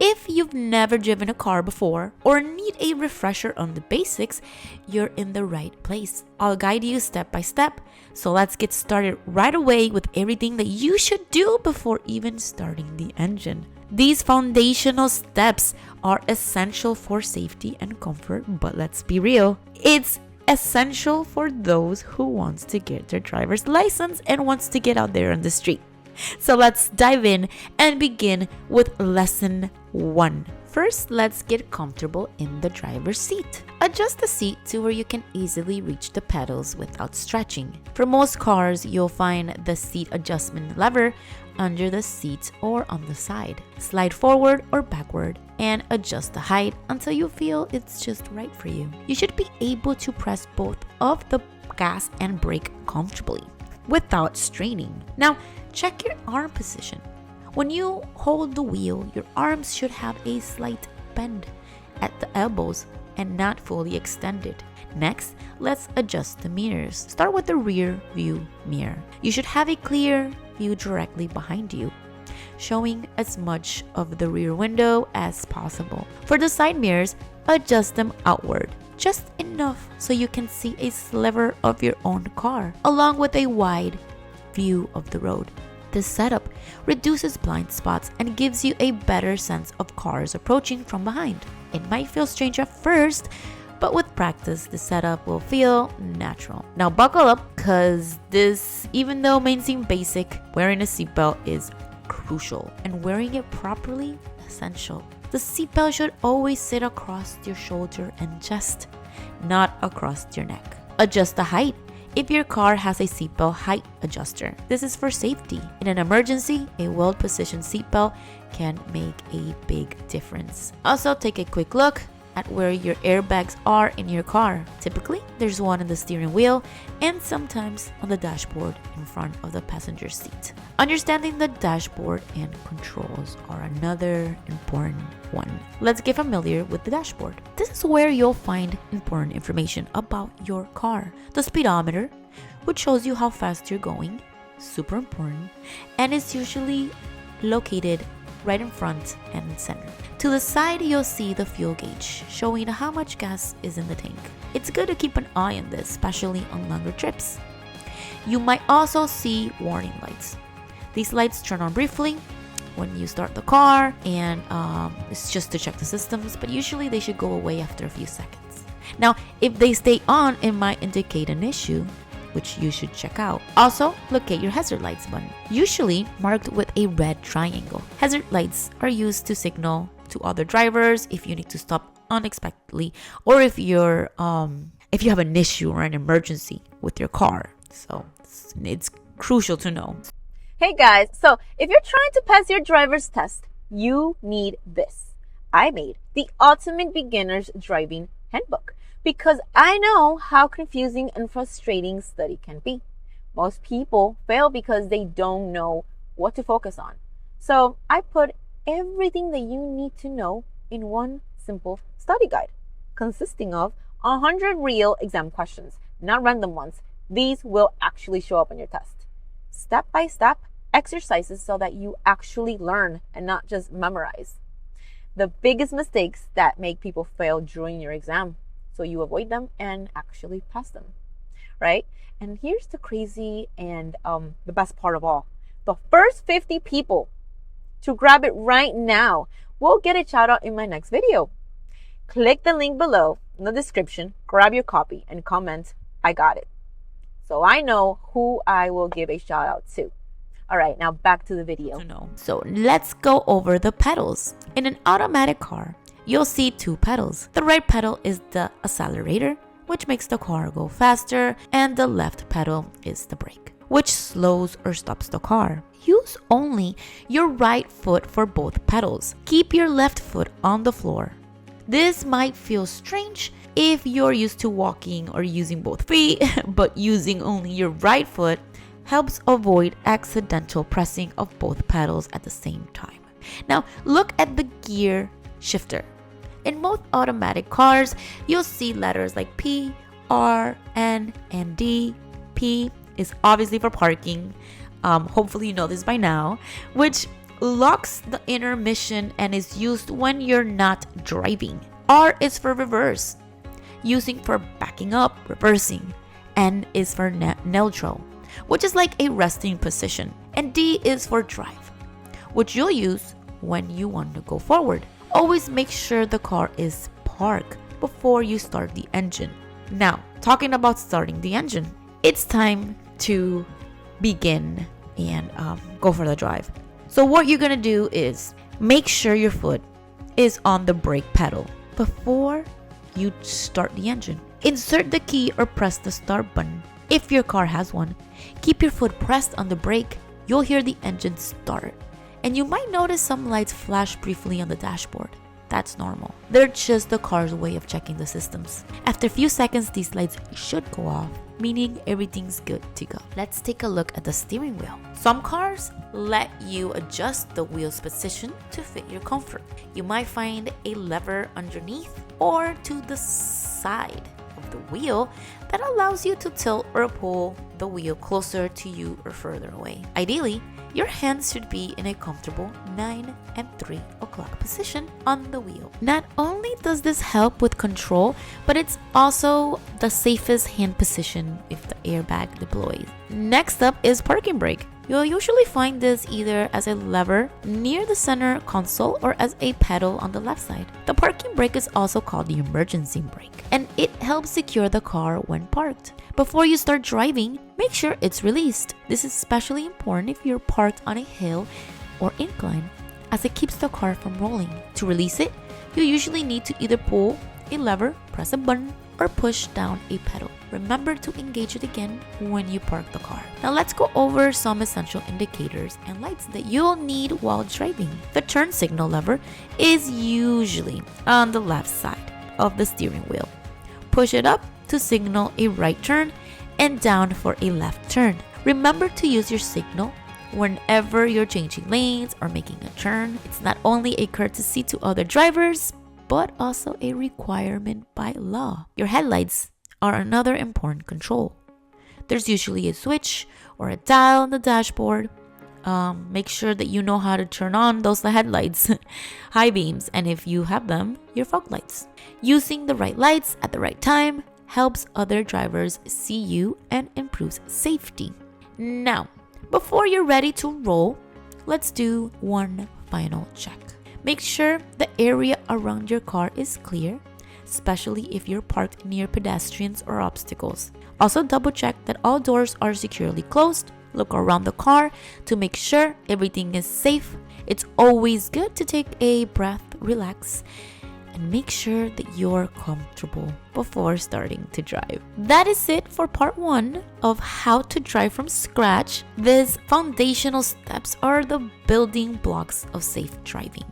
If you've never driven a car before or need a refresher on the basics, you're in the right place. I'll guide you step by step. So let's get started right away with everything that you should do before even starting the engine. These foundational steps are essential for safety and comfort, but let's be real, it's essential for those who wants to get their driver's license and wants to get out there on the street. So let's dive in and begin with lesson 1. First, let's get comfortable in the driver's seat. Adjust the seat to where you can easily reach the pedals without stretching. For most cars, you'll find the seat adjustment lever under the seat or on the side. Slide forward or backward and adjust the height until you feel it's just right for you. You should be able to press both of the gas and brake comfortably without straining. Now, check your arm position. When you hold the wheel, your arms should have a slight bend at the elbows and not fully extended. Next, let's adjust the mirrors. Start with the rear view mirror. You should have a clear view directly behind you, showing as much of the rear window as possible. For the side mirrors, adjust them outward, just enough so you can see a sliver of your own car, along with a wide view of the road. This setup reduces blind spots and gives you a better sense of cars approaching from behind. It might feel strange at first, but with practice, the setup will feel natural. Now buckle up, cause this, even though may seem basic, wearing a seatbelt is crucial and wearing it properly, essential. The seatbelt should always sit across your shoulder and chest, not across your neck. Adjust the height if your car has a seatbelt height adjuster. This is for safety. In an emergency, a well-positioned seatbelt can make a big difference. Also, take a quick look at where your airbags are in your car. Typically, there's one on the steering wheel and sometimes on the dashboard in front of the passenger seat. Understanding the dashboard and controls are another important one. Let's get familiar with the dashboard. This is where you'll find important information about your car. The speedometer, which shows you how fast you're going, super important, and is usually located right in front and center. To the side, you'll see the fuel gauge, showing how much gas is in the tank. It's good to keep an eye on this, especially on longer trips. You might also see warning lights. These lights turn on briefly when you start the car, and it's just to check the systems, but usually they should go away after a few seconds. Now, if they stay on, it might indicate an issue, which you should check out. Also, locate your hazard lights button, usually marked with a red triangle. Hazard lights are used to signal to other drivers if you need to stop unexpectedly or if you have an issue or an emergency with your car. So it's crucial to know. Hey guys, so if you're trying to pass your driver's test, you need this. I made the Ultimate Beginner's Driving Handbook because I know how confusing and frustrating study can be. Most people fail because they don't know what to focus on. So I put everything that you need to know in one simple study guide, consisting of 100 real exam questions, not random ones. These will actually show up on your test. Step-by-step exercises so that you actually learn and not just memorize. The biggest mistakes that make people fail during your exam, so you avoid them and actually pass them, right? And here's the crazy and the best part of all. The first 50 people to grab it right now will get a shout out in my next video. Click the link below in the description, grab your copy, and comment, "I got it." So I know who I will give a shout out to. All right, now back to the video. So let's go over the pedals. In an automatic car, you'll see 2 pedals. The right pedal is the accelerator, which makes the car go faster, and the left pedal is the brake, which slows or stops the car. Use only your right foot for both pedals. Keep your left foot on the floor. This might feel strange if you're used to walking or using both feet, but using only your right foot helps avoid accidental pressing of both pedals at the same time. Now, look at the gear shifter. In most automatic cars, you'll see letters like P, R, N, and D. P is obviously for parking. Hopefully you know this by now, which locks the intermission and is used when you're not driving. R is for reverse, using for backing up, reversing. N is for neutral, which is like a resting position. And D is for drive, which you'll use when you want to go forward. Always make sure the car is parked before you start the engine. Now, talking about starting the engine, it's time to begin and go for the drive. So what you're gonna do is make sure your foot is on the brake pedal before you start the engine. Insert the key or press the start button if your car has one. Keep your foot pressed on the brake. You'll hear the engine start, and you might notice some lights flash briefly on the dashboard. That's normal. They're just the car's way of checking the systems. After a few seconds, these lights should go off, meaning everything's good to go. Let's take a look at the steering wheel. Some cars let you adjust the wheel's position to fit your comfort. You might find a lever underneath or to the side of the wheel that allows you to tilt or pull the wheel closer to you or further away. Ideally, your hands should be in a comfortable 9 and 3 o'clock position on the wheel. Not only does this help with control, but it's also the safest hand position if the airbag deploys. Next up is parking brake. You'll usually find this either as a lever near the center console or as a pedal on the left side. The parking brake is also called the emergency brake, and it helps secure the car when parked. Before you start driving, make sure it's released. This is especially important if you're parked on a hill or incline, as it keeps the car from rolling. To release it, you usually need to either pull a lever, press a button, or push down a pedal. Remember to engage it again when you park the car. Now let's go over some essential indicators and lights that you'll need while driving. The turn signal lever is usually on the left side of the steering wheel. Push it up to signal a right turn and down for a left turn. Remember to use your signal whenever you're changing lanes or making a turn. It's not only a courtesy to other drivers, but also a requirement by law. Your headlights are another important control. There's usually a switch or a dial on the dashboard. Make sure that you know how to turn on those headlights, high beams, and if you have them, your fog lights. Using the right lights at the right time helps other drivers see you and improves safety. Now, before you're ready to roll, let's do one final check. Make sure the area around your car is clear, especially if you're parked near pedestrians or obstacles. Also double check that all doors are securely closed. Look around the car to make sure everything is safe. It's always good to take a breath, relax, and make sure that you're comfortable before starting to drive. That is it for part 1 of how to drive from scratch. These foundational steps are the building blocks of safe driving.